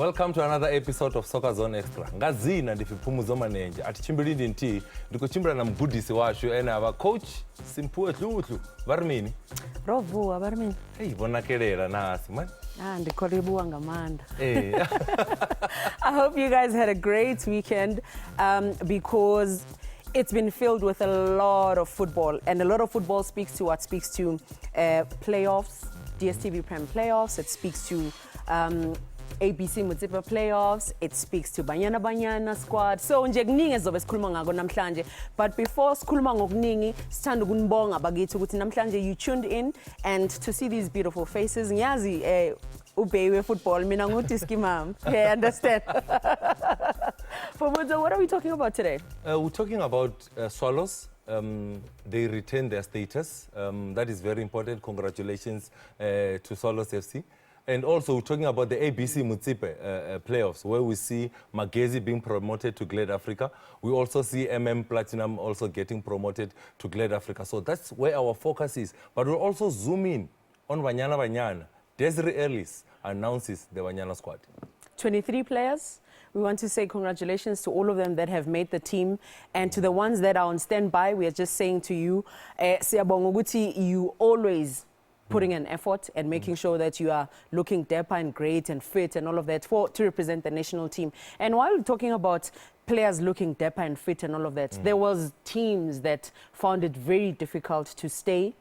Welcome to another episode of Soccerzone Xtra. Ngazina ndifiphumuzo manenje ati chimbilindi nti ndikuchimbira na mgudisi washo ena aba coach Simpuwe Hlutlu Varmini. Rovu Varmini. Hey, bonakelera nasi man. Ndikolibuwa ngamanda. Hey. I hope you guys had a great weekend because it's been filled with a lot of football, and a lot of football speaks to what speaks to playoffs, DStv Prem playoffs. It speaks to ABC Mutsipa playoffs. It speaks to Banyana squad. So nje kuningi ezobe sikhuluma ngako namhlanje. But before sikhuluma ngokuningi, sithanda ukunibonga bakithi ukuthi namhlanje you tuned in and to see these beautiful faces. Ngiyazi ubhewe football mina ngudiski mam. Yeah, understand. Fomuzo, what are we talking about today? We're talking about Swallows. They retain their status. That is very important. Congratulations to Swallows FC. And also, we're talking about the ABC Mutsipe playoffs, where we see Magezi being promoted to Glade Africa. We also see Platinum also getting promoted to Glade Africa. So that's where our focus is. But we'll also zoom in on Banyana. Desiree Ellis announces the Banyana squad. 23 players. We want to say congratulations to all of them that have made the team, and to the ones that are on standby. We are just saying to you, Siyabonga, you always putting an effort and making sure that you are looking dapper and great and fit and all of that to represent the national team. And while we're talking about players looking dapper and fit and all of that, there was teams that found it very difficult to stay,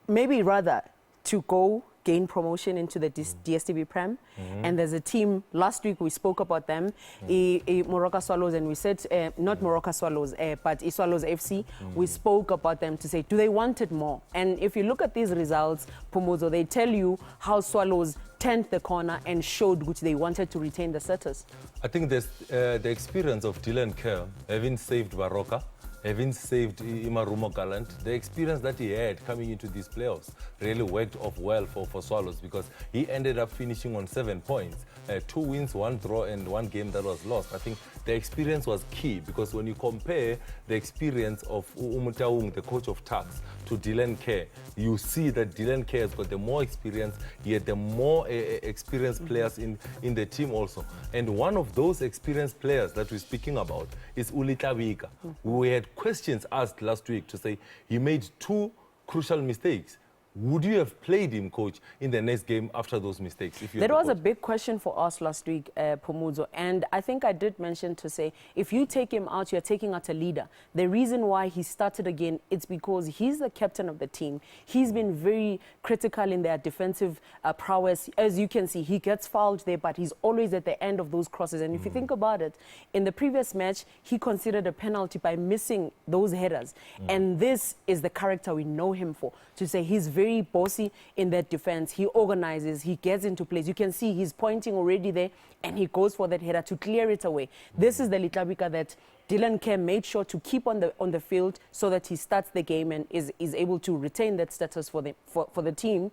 maybe rather to go gain promotion into the DStv Prem. And there's a team, last week we spoke about them, Morocco Swallows, and we said, not Morocco Swallows, but Swallows FC. We spoke about them to say, do they want it more? And if you look at these results, Pomozo, they tell you how Swallows turned the corner and showed which they wanted to retain the status. I think there's the experience of Dylan Kerr having saved Baroka, having saved Imarumo Gallant. The experience that he had coming into these playoffs really worked off well for Swallows, because he ended up finishing on 7 points. 2 wins, 1 draw, and 1 game that was lost. I think the experience was key, because when you compare the experience of Umutaung, the coach of Tuks, to Dylan Kerr, you see that Dylan Kerr has got the more experience, he had the more experienced players in the team also. And one of those experienced players that we're speaking about is Uli Tlabika. We had questions asked last week to say he made 2 crucial mistakes. Would you have played him, coach, in the next game after those mistakes? That was a big question for us last week, Pomuzo. And I think I did mention to say, if you take him out, you're taking out a leader. The reason why he started again, it's because he's the captain of the team. He's been very critical in their defensive prowess. As you can see, he gets fouled there, but he's always at the end of those crosses. And if you think about it, in the previous match, he considered a penalty by missing those headers. And this is the character we know him for, to say he's very bossy in that defense. He organizes, he gets into place. You can see he's pointing already there, and he goes for that header to clear it away. This is the Litlabika that Dylan Kerr made sure to keep on the field, so that he starts the game and is able to retain that status for the team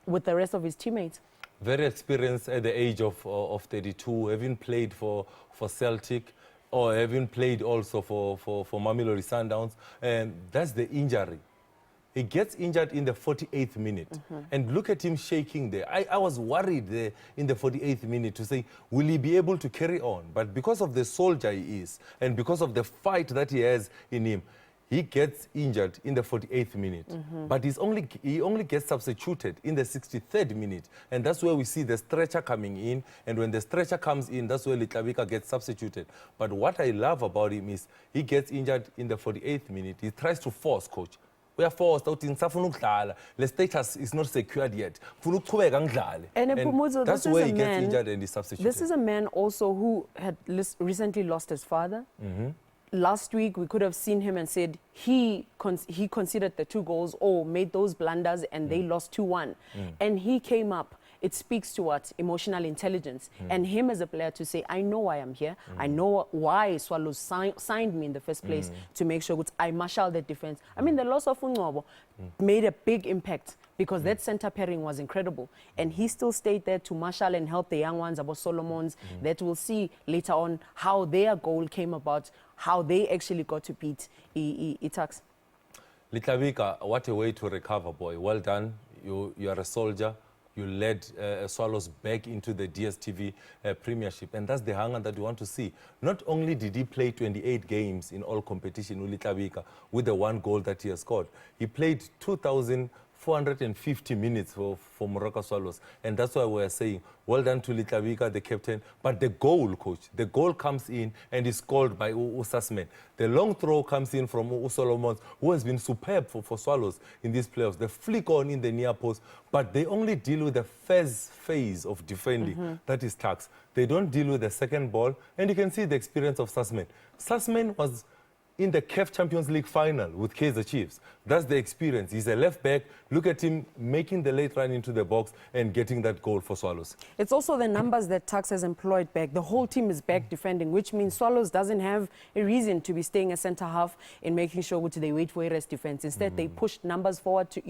with the rest of his teammates. Very experienced at the age of 32, having played for Celtic, or having played also for Mamelodi Sundowns, and that's the injury. He gets injured in the 48th minute. And look at him shaking there. I was worried there in the 48th minute to say, will he be able to carry on? But because of the soldier he is, and because of the fight that he has in him, he gets injured in the 48th minute. But he only gets substituted in the 63rd minute. And that's where we see the stretcher coming in. And when the stretcher comes in, that's where Litlabika gets substituted. But what I love about him is he gets injured in the 48th minute. He tries to force, coach. We are forced out in the status is not secured yet. And that's where he gets injured and is substituted. This is a man also who had recently lost his father. Last week we could have seen him and said he considered the 2 goals or made those blunders, and they lost 2-1. And he came up. It speaks to what? Emotional intelligence. And him as a player to say, I know why I'm here. I know why Swallows signed me in the first place, to make sure I marshal that defense. I mean, the loss of Ungobo made a big impact, because that center pairing was incredible. And he still stayed there to marshal and help the young ones, about Solomons, that we'll see later on how their goal came about, how they actually got to beat Tuks. Litlabika, what a way to recover, boy. Well done. You are a soldier. you led Swallows back into the DStv Premiership, and that's the hunger that we want to see. Not only did he play 28 games in all competition, Uli Tlabika, with the 1 goal that he has scored, he played 2,450 minutes for Morocco Swallows, and that's why we're saying, well done to Litlabika, the captain, but the goal, coach, the goal comes in and is scored by Usasman. The long throw comes in from Solomon, who has been superb for Swallows in these playoffs. The flick on in the near post, but they only deal with the first phase of defending, that is Tuks. They don't deal with the second ball, and you can see the experience of Sussman. Sussman was in the CAF Champions League final with Kaizer Chiefs. That's the experience. He's a left back. Look at him making the late run into the box and getting that goal for Swallows. It's also the numbers that Tuks has employed back. The whole team is back defending, which means Swallows doesn't have a reason to be staying a centre half and making sure they wait for a rest defense. Instead, they pushed numbers forward to,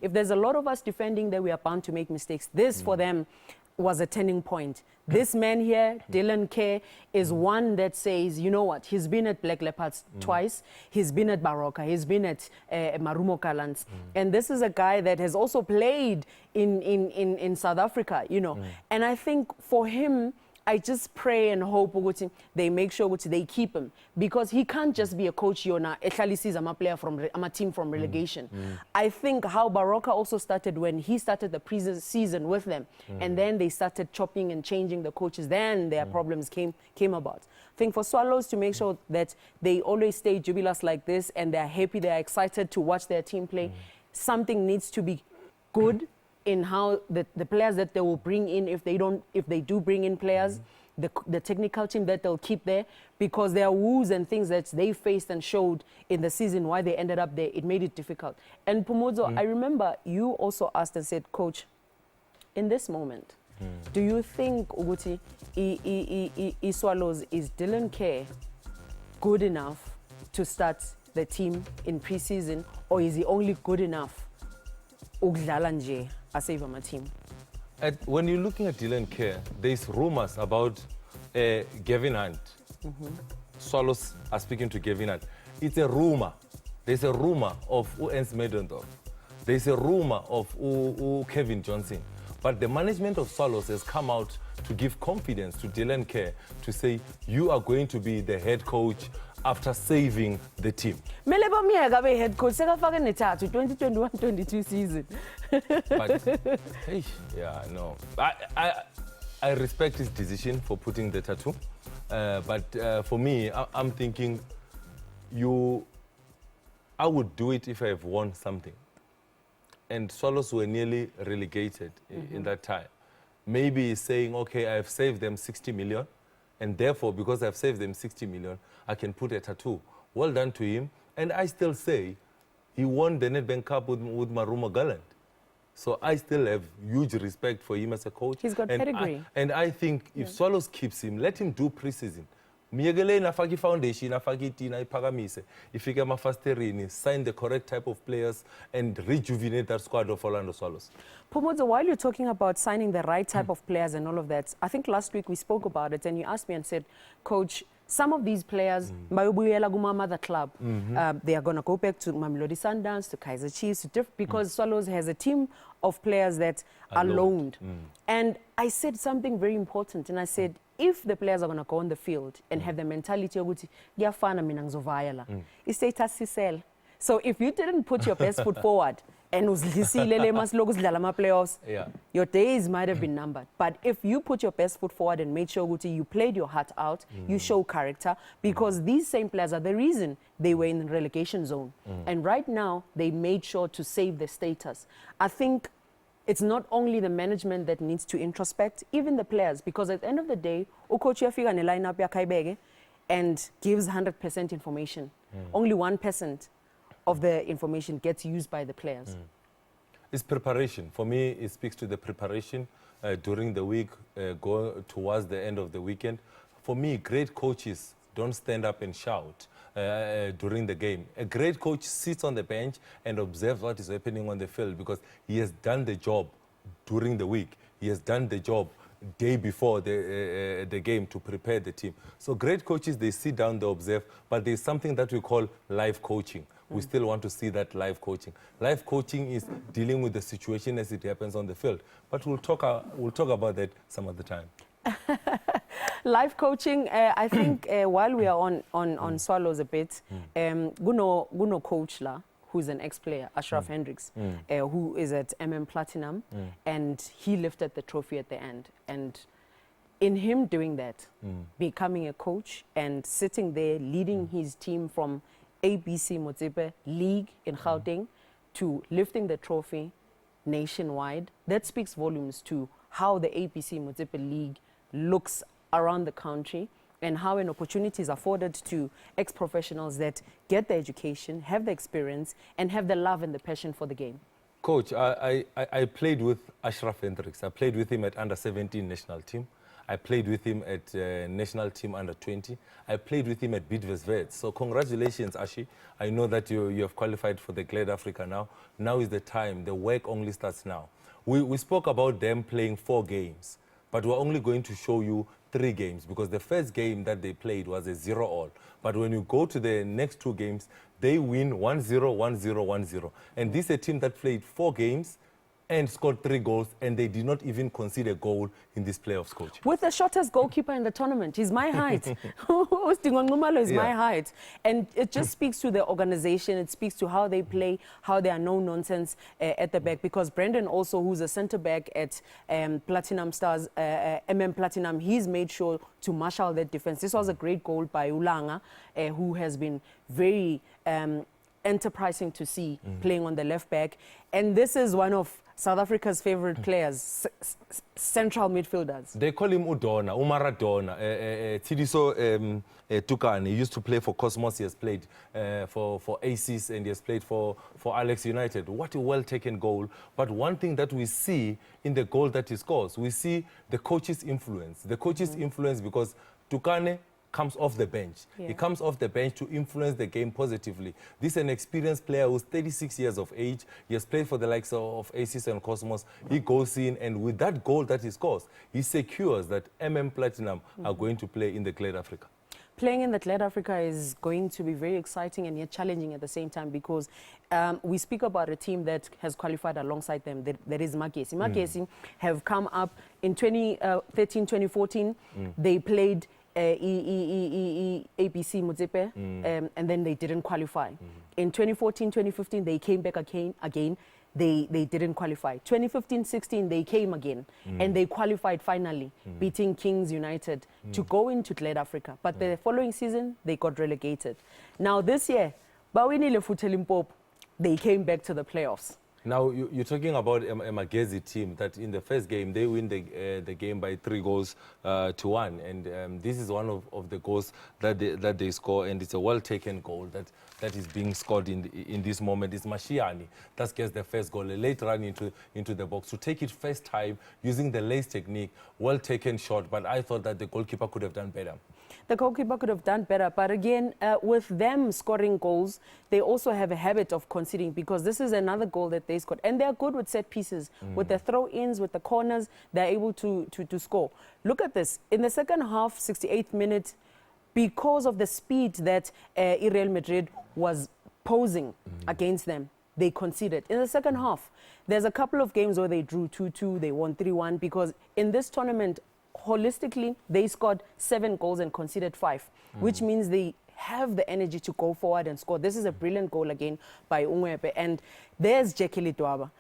if there's a lot of us defending, then we are bound to make mistakes. This for them was a turning point. This man here, Dylan Kerr, is one that says, you know what, he's been at Black Leopards twice, he's been at Baroka, he's been at Marumo Kalans, and this is a guy that has also played in South Africa, and I think for him, I just pray and hope they make sure they keep him, because he can't just be a coach I'm a player from a team from relegation. I think how Baroka also started when he started the pre-season with them, and then they started chopping and changing the coaches, then their problems came about. I think for Swallows to make sure that they always stay jubilous like this and they're happy, they're excited to watch their team play, something needs to be good in how the players that they will bring in, if they do bring in players, the technical team that they'll keep there, because there are woes and things that they faced and showed in the season why they ended up there. It made it difficult. And Pomozo, I remember you also asked and said, Coach, in this moment, do you think Uguti Swallows, is Dylan Kerr good enough to start the team in pre-season, or is he only good enough I save my team? When you're looking at Dylan Kerr, there's rumors about Gavin Hunt. Swallows are speaking to Gavin Hunt. It's a rumor. There's a rumor of Ernst Medendorf. There's a rumor of Kevin Johnson. But the management of Swallows has come out to give confidence to Dylan Kerr to say, you are going to be the head coach after saving the team. Meleba Miyaga be head coach, sekafaka nethathu 2021-22 season. But, hey, yeah, no. I respect his decision for putting the tattoo. But for me, I'm thinking, I would do it if I have won something. And Swallows were nearly relegated in that time. Maybe saying, okay, I've saved them 60 million, and therefore, because I've saved them 60 million, I can put a tattoo. Well done to him. And I still say he won the Nedbank Cup with Marumo Gallant. So I still have huge respect for him as a coach. He's got pedigree. And I think if Swallows keeps him, let him do pre-season. Miyekele nafaki foundation, nafaki tina ipagamise. Ifike mafasterini, sign the correct type of players and rejuvenate that squad of Orlando Swallows. Pomozo, while you're talking about signing the right type of players and all of that, I think last week we spoke about it and you asked me and said, Coach, some of these players, mother club, they are going to go back to Mamelodi Sundowns, to Kaizer Chiefs, because Swallows has a team of players that are loaned. And I said something very important, and I said, if the players are going to go on the field and have the mentality of so if you didn't put your best foot forward and playoffs, your days might have been numbered. But if you put your best foot forward and made sure you played your heart out, you show character, because these same players are the reason they were in the relegation zone. And right now, they made sure to save their status. I think it's not only the management that needs to introspect, even the players, because at the end of the day, coach yafika ne lineup ya Kaibege and gives 100% information. Only 1% of the information gets used by the players. It's preparation. For me, it speaks to the preparation during the week, go towards the end of the weekend. For me, great coaches don't stand up and shout during the game. A great coach sits on the bench and observes what is happening on the field, because he has done the job during the week. He has done the job day before the game to prepare the team. So great coaches, they sit down, they observe, but there's something that we call live coaching, we still want to see that live coaching. Live coaching is dealing with the situation as it happens on the field. But we'll talk about that some other time. Life coaching, I think while we are on Swallows a bit, Guno coach la, who's an ex-player, Ashraf Hendricks, who is at Platinum, and he lifted the trophy at the end. And in him doing that, becoming a coach and sitting there leading his team from ABC Motsepe League in Gauteng to lifting the trophy nationwide, that speaks volumes to how the ABC Motsepe League looks around the country and how an opportunity is afforded to ex-professionals that get the education, have the experience, and have the love and the passion for the game. Coach, I played with Ashraf Hendricks. I played with him at under-17 national team. I played with him at national team under-20. I played with him at Bidvest Vets. So congratulations, Ashi. I know that you have qualified for the Glad Africa now. Now is the time. The work only starts now. We spoke about them playing 4 games, but we're only going to show you 3 games because the first game that they played was a 0-all. But when you go to the next 2 games, they win 1-0, 1-0, 1-0. And this is a team that played 4 games and scored 3 goals, and they did not even concede a goal in this playoffs, coach. With the shortest goalkeeper in the tournament. He's my height. Ustingo is my height. And it just speaks to the organization. It speaks to how they play, how they are no nonsense at the back. Because Brendan also, who's a centre-back at Platinum Stars, Platinum, he's made sure to marshal that defense. This was a great goal by Ulanga, who has been very enterprising to see playing on the left back. And this is one of South Africa's favorite players, central midfielders. They call him Udona, Umaradona. Tidiso Tukane, he used to play for Cosmos. He has played for Aces, and he has played for Alex United. What a well-taken goal. But one thing that we see in the goal that he scores, we see the coach's influence. The coach's influence because Tukane comes off the bench. Yeah. He comes off the bench to influence the game positively. This is an experienced player who's 36 years of age. He has played for the likes of Aces and Cosmos. He goes in, and with that goal that he scores, he secures that Platinum are going to play in the Glad Africa. Playing in the Glad Africa is going to be very exciting and yet challenging at the same time because we speak about a team that has qualified alongside them. That is Magesi. Magesi have come up in 2013, 2014. They played ABC Motsepe, and then they didn't qualify. In 2014, 2015, they came back again. They didn't qualify. 2015-16, they came again, and they qualified finally, beating Kings United to go into Glad Africa. But the following season, they got relegated. Now this year, Bawinile Futelimpopo, they came back to the playoffs. Now, you're talking about a Magezi team that in the first game, they win the game by 3 goals to 1. And this is one of the goals that they score, and it's a well-taken goal that is being scored in this moment. It's Mashiani that gets the first goal, a late run into the box. To take it first time, using the lace technique, well-taken shot, but I thought that the goalkeeper could have done better. The goalkeeper could have done better, but again, with them scoring goals, they also have a habit of conceding because this is another goal that they scored. And they're good with set pieces, with the throw-ins, with the corners, they're able to score. Look at this. In the second half, 68th minute, because of the speed that Real Madrid was posing against them, they conceded. In the second half, there's a couple of games where they drew 2-2, they won 3-1, because in this tournament, holistically, they scored 7 goals and conceded 5, which means they have the energy to go forward and score. This is a brilliant goal again by Ungwepe. And there's Jackie Lidwaba.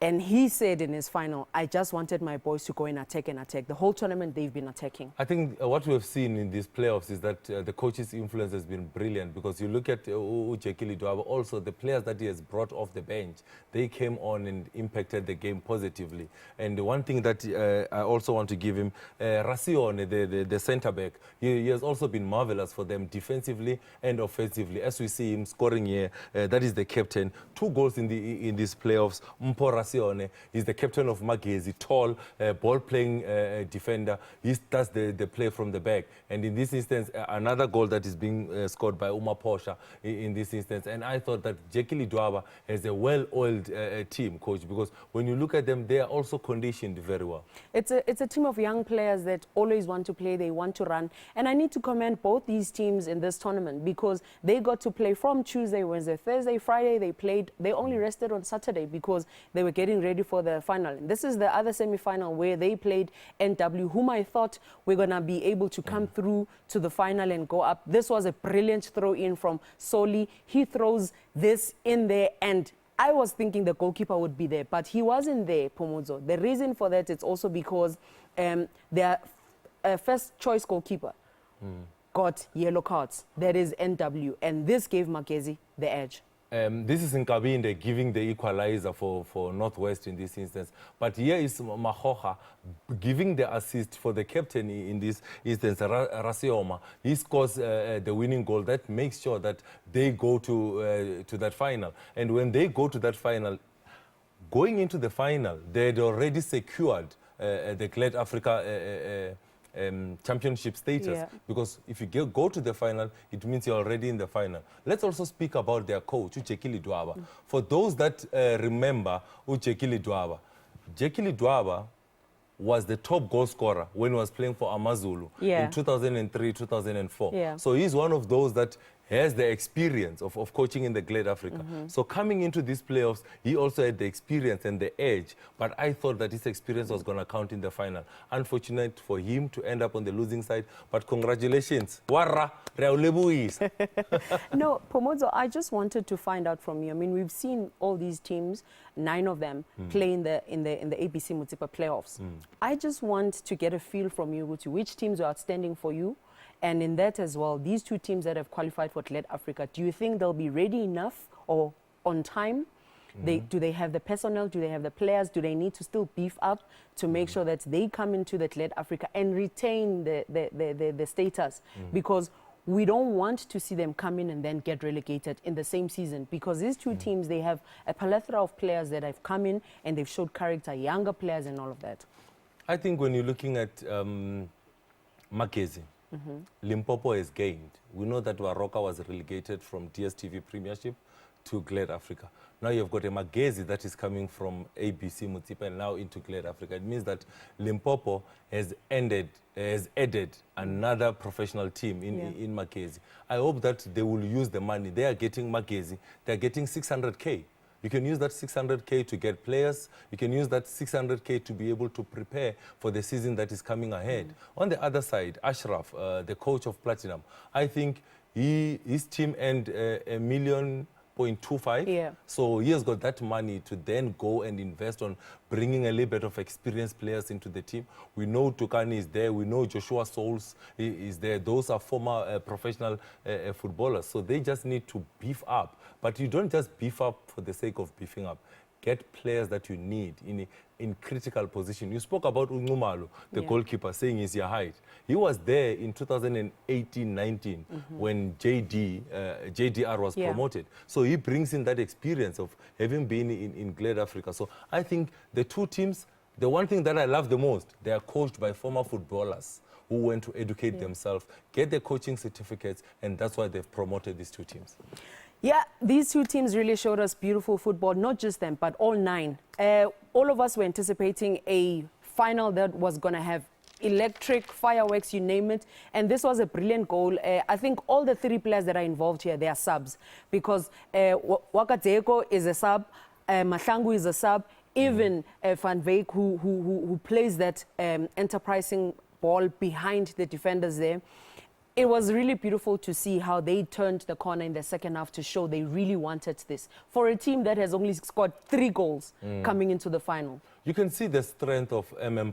And he said in his final, I just wanted my boys to go and attack. The whole tournament, they've been attacking. I think what we have seen in these playoffs is that the coach's influence has been brilliant because you look at Jekili Dwaba, also the players that he has brought off the bench, they came on and impacted the game positively. And the one thing that I also want to give him, Racione, the centre-back, he has also been marvellous for them defensively and offensively. As we see him scoring here, that is the captain. 2 goals in these playoffs. Mpora Rasione. He's the captain of Magezi, tall, ball-playing defender. He does the play from the back. And in this instance, another goal that is being scored by Uma Posha in this instance. And I thought that Jekili Dwaba has a well-oiled team, coach, because when you look at them, they are also conditioned very well. It's a team of young players that always want to play, they want to run. And I need to commend both these teams in this tournament because they got to play from Tuesday, Wednesday, Thursday, Friday. They played. They only rested on Saturday because they were getting ready for the final. And this is the other semi-final where they played NW, whom I thought were going to be able to come through to the final and go up. This was a brilliant throw-in from Soli. He throws this in there, and I was thinking the goalkeeper would be there, but he wasn't there, Pomozo. The reason for that is also because their first choice goalkeeper got yellow cards. That is NW, and this gave Magezi the edge. This is Nkabinde giving the equalizer for Northwest in this instance. But here is Mahoha giving the assist for the captain in this instance, Rasioma. He scores the winning goal. That makes sure that they go to that final. And when they go to that final, going into the final, they had already secured the Glad Africa championship status, because if you go to the final, it means you're already in the final. Let's also speak about their coach, Jekili Dwaba. For those that remember Jekili Dwaba, Jekili Dwaba was the top goal scorer when he was playing for Amazulu in 2003, 2004. So he's one of those that has the experience of coaching in the Glad Africa. So coming into these playoffs, he also had the experience and the edge, but I thought that his experience was going to count in the final. Unfortunate for him to end up on the losing side, but congratulations. Warra, No, Pomozo, I just wanted to find out from you. I mean, we've seen all these teams, 9 of them, play in the ABC Mutipa playoffs. I just want to get a feel from you, which teams are outstanding for you. And in that as well, these 2 teams that have qualified for Glad Africa, do you think they'll be ready enough or on time? Do they have the personnel? Do they have the players? Do they need to still beef up to make sure that they come into the Glad Africa and retain the status? Because we don't want to see them come in and then get relegated in the same season, because these 2 teams, they have a plethora of players that have come in and they've showed character, younger players and all of that. I think when you're looking at Makezi, Limpopo has gained. We know that Waroka was relegated from DSTV Premiership to Glad Africa. Now you've got a Magezi that is coming from ABC Mutipa and now into Glad Africa. It means that Limpopo has added another professional team in Magezi. I hope that they will use the money. They are getting Magezi. They are getting 600K. You can use that 600K to get players. You can use that 600K to be able to prepare for the season that is coming ahead. On the other side, Ashraf, the coach of Platinum, I think his team earned $1.25 million. So he has got that money to then go and invest on bringing a little bit of experienced players into the team. We know Tukani is there. We know Joshua Souls is there. Those are former professional footballers. So they just need to beef up. But you don't just beef up for the sake of beefing up. Get players that you need in critical position. You spoke about Ungumalu, the goalkeeper, saying he's your height. He was there in 2018-19 when JDR was promoted. So he brings in that experience of having been in Glad Africa. So I think the 2 teams, the one thing that I love the most, they are coached by former footballers who went to educate themselves, get their coaching certificates, and that's why they've promoted these 2 teams. Yeah, these 2 teams really showed us beautiful football, not just them, but all 9. All of us were anticipating a final that was going to have electric, fireworks, you name it. And this was a brilliant goal. I think all the 3 players that are involved here, they are subs. Because Wakateko is a sub, Mahlangu is a sub, even Van Veek, who plays that enterprising ball behind the defenders there. It was really beautiful to see how they turned the corner in the second half to show they really wanted this for a team that has only scored 3 goals coming into the final. You can see the strength of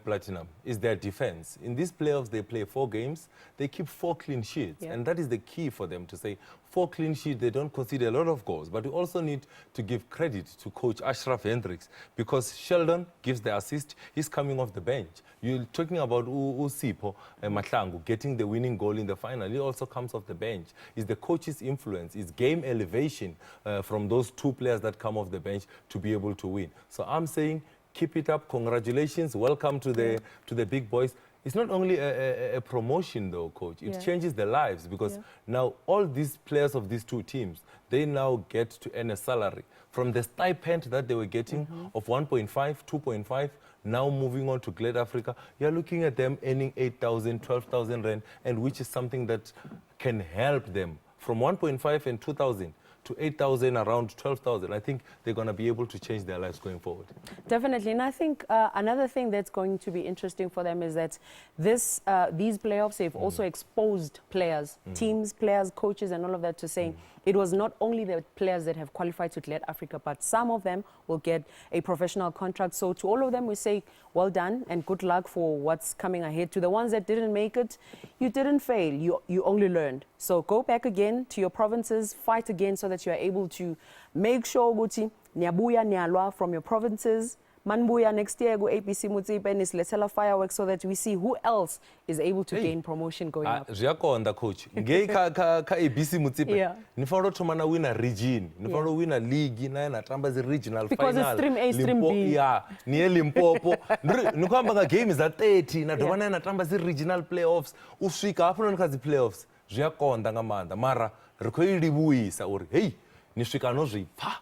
Platinum is their defense. In these playoffs, they play 4 games. They keep 4 clean sheets. Yeah. And that is the key for them to say 4 clean sheets. They don't concede a lot of goals. But we also need to give credit to coach Ashraf Hendricks because Sheldon gives the assist. He's coming off the bench. You're talking about Usipho Mahlangu getting the winning goal in the final. He also comes off the bench. It's the coach's influence. It's game elevation from those 2 players that come off the bench to be able to win. So I'm saying, keep it up. Congratulations. Welcome to the big boys. It's not only a promotion, though, coach. It changes their lives because now all these players of these 2 teams, they now get to earn a salary from the stipend that they were getting of 1.5, 2.5. Now moving on to Glad Africa, you're looking at them earning 8,000, 12,000 rand, and which is something that can help them from 1.5 and 2,000. To 8,000, around 12,000. I think they're going to be able to change their lives going forward. Definitely. And I think another thing that's going to be interesting for them is that these playoffs, they've also exposed players, teams, players, coaches, and all of that to saying it was not only the players that have qualified to Glad Africa, but some of them will get a professional contract. So to all of them, we say, well done and good luck for what's coming ahead. To the ones that didn't make it, you didn't fail. You only learned. So go back again to your provinces, fight again so that you are able to make sure Guti Nyabuya Nyalwa from your provinces. Manbuya next year go APC Mutsipe and let's fireworks so that we see who else is able to gain promotion going up. Ziyakonda coach. Ngei ka APC Mutsipe. Nifano tumana win a region. Nifano win a league na tamba the regional because final. Because it's stream A, stream B. Yeah, niye Limpopo. Nukwamba game is at 30 na domana na tamba the regional playoffs. Uswika hapo nkazi playoffs. Ziyakonda ngamanda mara rekoyili buisa uri hey nifika nozipha.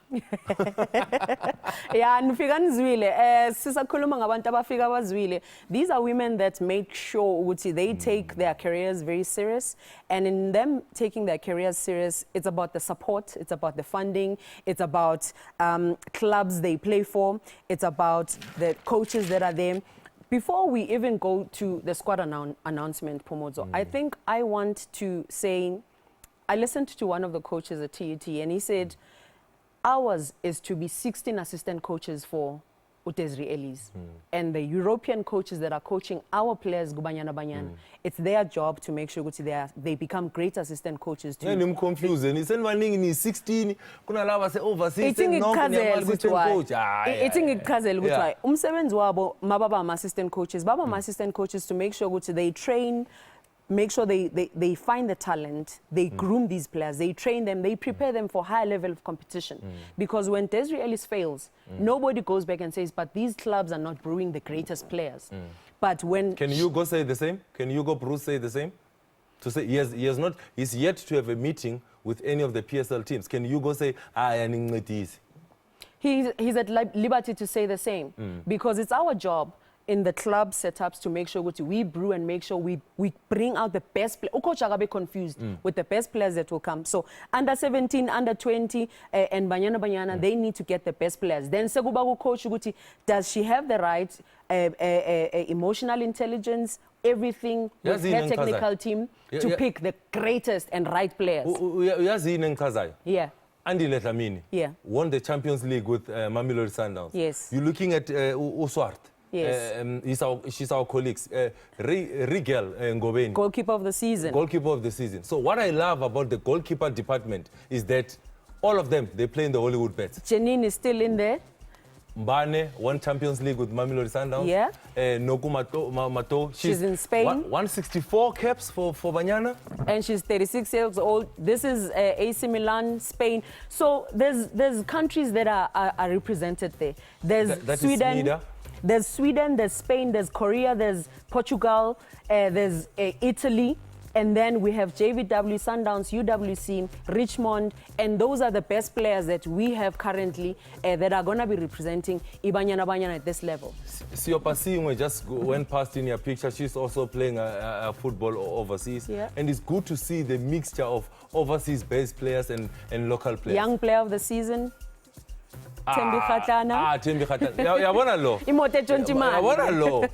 Yeah, nifika nizwile. Sisakhuluma ngabantu abafika bazwile. These are women that make sure ukuthi they take their careers very serious, and in them taking their careers serious, it's about the support, it's about the funding, it's about clubs they play for, it's about the coaches that are there. Before we even go to the squad announcement, Pomozo, I think I want to say, I listened to one of the coaches at TET and he said, ours is to be 16 assistant coaches for Utezri Ellis. And the European coaches that are coaching our players, Banyana, it's their job to make sure they become great assistant coaches too. I'm confused. It's in 16, kuna lava say overseas. It's in assistant coach. It's in Kazel. Umsebenzi wabo mababa assistant coaches. Baba assistant coaches to make sure they train, make sure they find the talent, they groom these players, they train them, they prepare them for higher level of competition. Because when Desiree Ellis fails, nobody goes back and says, but these clubs are not brewing the greatest players. But when... Can you go say the same? Can you go Bruce say the same? To say he's yet to have a meeting with any of the PSL teams. Can you go say, he's at liberty to say the same. Because it's our job in the club setups to make sure we brew and make sure we bring out the best players. Coach Agabe confused with the best players that will come. So under 17, under 20, and Banyana, they need to get the best players. Then Segubagu coach Uguti, does she have the right emotional intelligence, everything with her technical team to pick the greatest and right players? Yeah. Andy Lethamini won the Champions League with Mamelodi Sundowns. Yes. You're looking at Uswart. Yes. She's our colleagues. Rigel Ngobeni. Goalkeeper of the season. Goalkeeper of the season. So what I love about the goalkeeper department is that all of them, they play in the Hollywood bets. Janine is still in there. Mbane won Champions League with Mamelodi Sundowns. Yeah. Noku Mato. She's in Spain. 164 caps for Banyana. And she's 36 years old. This is AC Milan, Spain. So there's countries that are represented there. There's Sweden. There's Sweden, there's Spain, there's Korea, there's Portugal, there's Italy. And then we have JVW, Sundowns, UWC, Richmond, and those are the best players that we have currently that are going to be representing Banyana at this level. Siopa Singwe just went past in your picture. She's also playing football overseas. Yeah. And it's good to see the mixture of overseas-based players and local players. Young player of the season. Thembi Kgatlana. Thembi Kgatlana. Yabona lo. Imote Tjontimane. Yabona lo.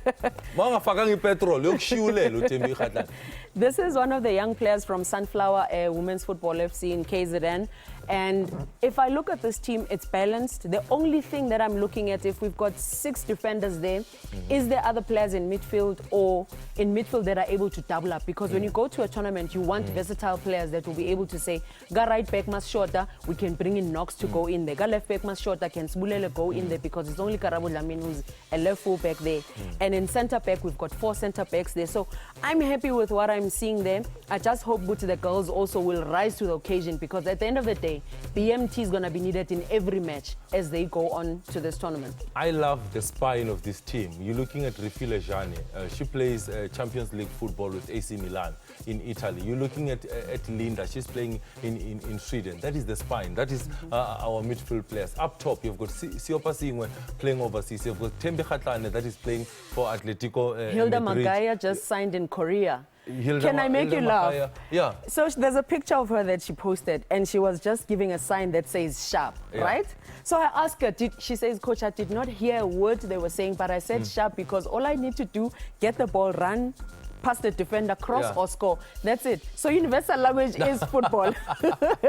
Mangafakanga ipetrol yokushiyulelo Thembi Kgatlana. This is one of the young players from Sunflower Women's Football FC in KZN. And if I look at this team, it's balanced. The only thing that I'm looking at, if we've got 6 defenders there, is there other players in midfield or in midfield that are able to double up? Because when you go to a tournament, you want versatile players that will be able to say, ga right back must shorter, we can bring in Knox to go in there. Ga left back must shorter, can Sbulele go in there, because it's only Karabo Dlamini who's a left full back there. And in centre back, we've got 4 centre backs there. So I'm happy with what I'm seeing there. I just hope the girls also will rise to the occasion, because at the end of the day, BMT is going to be needed in every match as they go on to this tournament. I love the spine of this team. You're looking at Relegation. She plays Champions League football with AC Milan in Italy. You're looking at Linda. She's playing in Sweden. That is the spine. That is our midfield players. Up top, you've got Siopa Singwe playing overseas. You've got Tembe Khatlane that is playing for Atletico Hilda Madrid. Magaya just signed in Korea. Can I make you laugh? Yeah. So there's a picture of her that she posted, and she was just giving a sign that says sharp, right? So I asked her, she says, Coach, I did not hear a word they were saying, but I said sharp because all I need to do, get the ball, run, pass the defender, cross or score. That's it. So universal language is football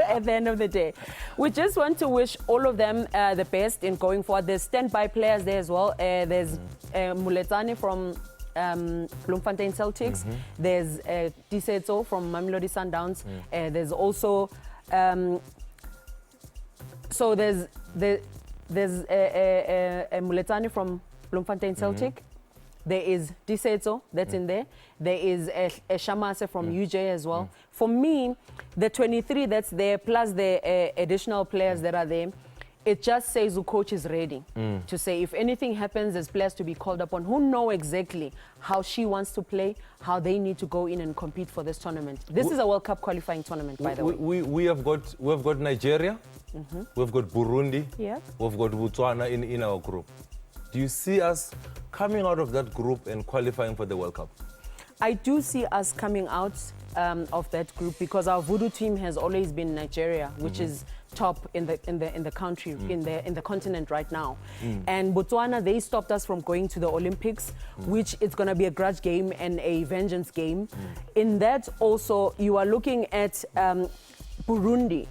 at the end of the day. We just want to wish all of them the best in going forward. There's standby players there as well. There's Muletani from Bloemfontein Celtics. There's Disetso from Mamelodi Sundowns. There's also so there's Muletani from Bloemfontein Celtic. There is Disetso that's in there. There is a Shamase from UJ as well. For me, the 23 that's there plus the additional players that are there, it just says the coach is ready to say if anything happens, there's players to be called upon who know exactly how she wants to play, how they need to go in and compete for this tournament. This is a World Cup qualifying tournament, by the way. We have got Nigeria, we've got Burundi, we've got Botswana in our group. Do you see us coming out of that group and qualifying for the World Cup? I do see us coming out of that group because our voodoo team has always been Nigeria, which is top in the country, in the continent right now. And Botswana, they stopped us from going to the Olympics, which is going to be a grudge game and a vengeance game. In that also, you are looking at Burundi.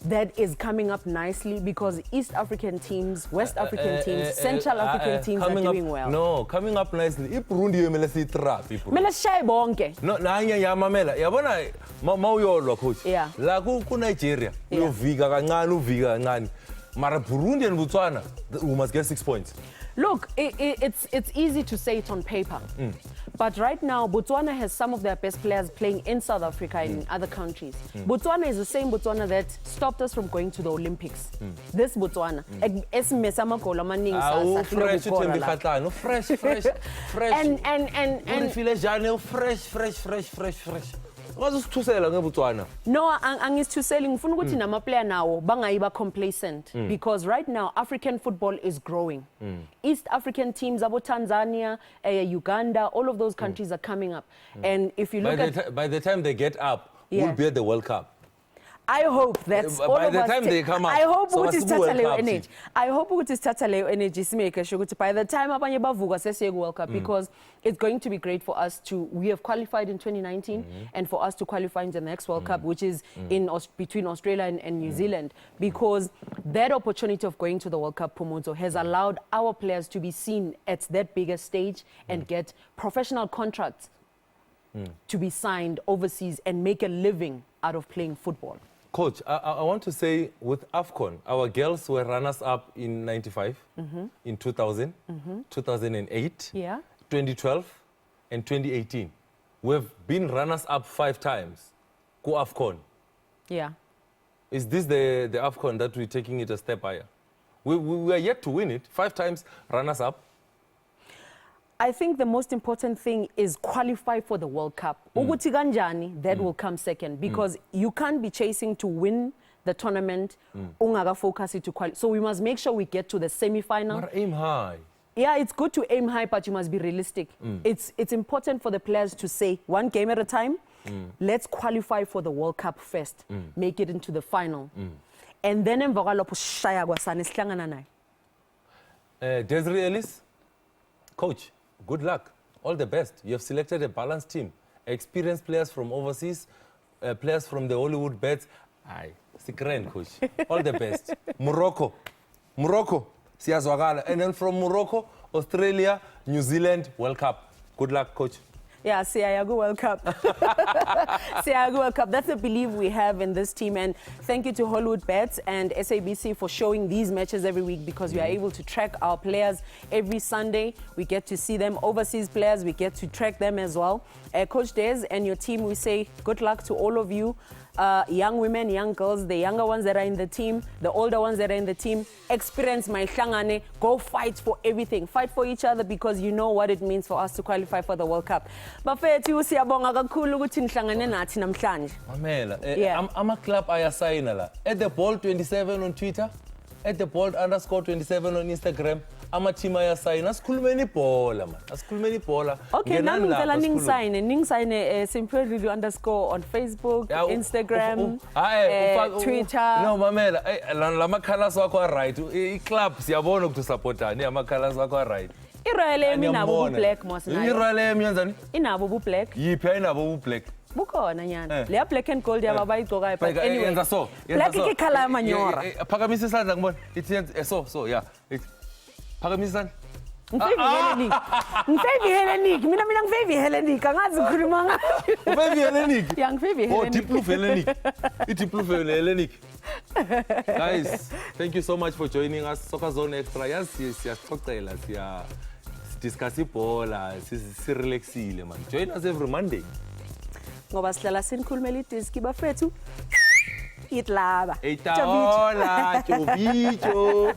That is coming up nicely because East African teams, West African teams, Central African teams are doing well. No, coming up nicely. Burundi yomela si trap. Mela shaye bonke. No, na ya mamela. Yabona mawuyolwa coach. Yeah. La ku Nigeria. Uyovika kancane uvika kancane. Mara Burundi and Botswana, we must get 6 points. Look, it's easy to say it on paper. But right now, Botswana has some of their best players playing in South Africa and in other countries. Botswana is the same Botswana that stopped us from going to the Olympics. This Botswana. Fresh. No, angithuseli ngifuna ukuthi nama player nawo bangayiba complacent because right now African football is growing. East African teams, abo Tanzania, Uganda, all of those countries are coming up. And if you look by the time they get up, we'll be at the World Cup. I hope that's all by of the us. time they come up. I hope so it is Tataleyo energy. I hope it is Tataleyo energy. By the time abanye bavuka sesiye World Cup, because it's going to be great for us to. We have qualified in 2019, and for us to qualify in the next World Cup, which is between Australia and New Zealand, because that opportunity of going to the World Cup Pomozo has allowed our players to be seen at that bigger stage and get professional contracts to be signed overseas and make a living out of playing football. Coach, I want to say with AFCON, our girls were runners-up in 95, in 2000, 2008, 2012, and 2018. We've been runners-up 5 times. Go AFCON. Yeah. Is this the AFCON that we're taking it a step higher? We are yet to win it. 5 times runners-up. I think the most important thing is qualify for the World Cup. Ukuthi kanjani, that will come second, because you can't be chasing to win the tournament, focus to qualify. So we must make sure we get to the semi-final. But aim high. Yeah, it's good to aim high, but you must be realistic. It's important for the players to say, one game at a time, let's qualify for the World Cup first, make it into the final. And then Desiree Ellis, coach, good luck. All the best. You have selected a balanced team. Experienced players from overseas, players from the Hollywood beds. Aye, it's a grand coach. All the best. Morocco, siyazwakala. And then from Morocco, Australia, New Zealand, World Cup. Good luck, coach. Yeah, Siago World Cup. Siago World Cup. That's the belief we have in this team. And thank you to Hollywood Bets and SABC for showing these matches every week, because we are able to track our players every Sunday. We get to see them. Overseas players, we get to track them as well. Coach Des and your team, we say good luck to all of you. Young women, young girls, the younger ones that are in the team, the older ones that are in the team. Experience my hlangane. Go fight for everything. Fight for each other, because you know what it means for us to qualify for the World Cup. Bafethu siyabonga kakhulu ukuthi nihlangane nathi namhlanje. Mamela, Yeah. I'm a club ayasayina la. At the ball 27 on Twitter, at the ball _27 on Instagram. Ama-team ayasayina. Asikhulumeni ibhola man. Asikhulumeni ibhola. Okay, now Ngenani lapha, asikhulume. ning sign Simple Radio _ on Facebook, Yeah, Instagram, Twitter. No, mamela, lama colors wakho are right. I-club siyabona ukuthi supportani, ama colors wakho are right. Iroyal Emi inabo bu-black mos nayo. Iroyal Emi yenzani? Inabo bu-black. Yiphi ayinabo bu-black? Bukhona nyana. Leya black and gold yaba bayigcokayo, but anyway. Yenza so. Black ke color yamanyora. Phakamisa isandla ngibona. Ithi so yeah. Phakamisa isandla. Ngifevi Hellenic. Mina ngifevi Hellenic. Angazi ukukhuluma ngayo. Ufevi Hellenic? Yeah, ngifevi Oh, Hellenic. deep blue Hellenic. Deep blue Hellenic. Guys, thank you so much for joining us. Soccerzone Xtra. Yes, siyacocela, discuss ibhola, si-relaxile man. Join us every Monday. Ngoba sihlala sinikhulumela idiski bafethu. Itlaba. Eita hola, chovicho.